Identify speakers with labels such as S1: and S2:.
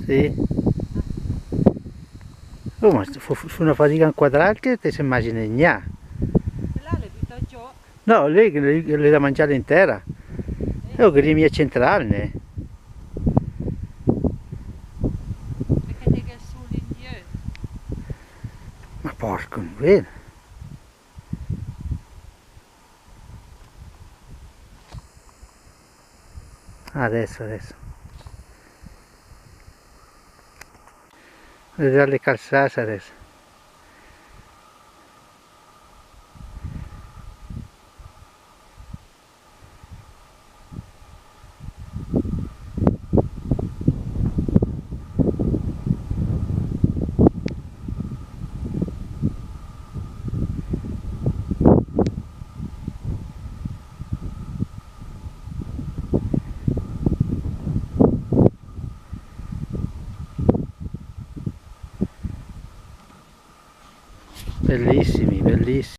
S1: Sì. Oh, ma su una fatica inquadrata ti si immagina gnà.
S2: Là le butta giù,
S1: No, lei le da mangiare intera. Io che mia centrale.
S2: perché te che su l'indietro.
S1: Ma porco, non vedo. Adesso. Vedere le calzate adesso. Bellissimi, bellissimi.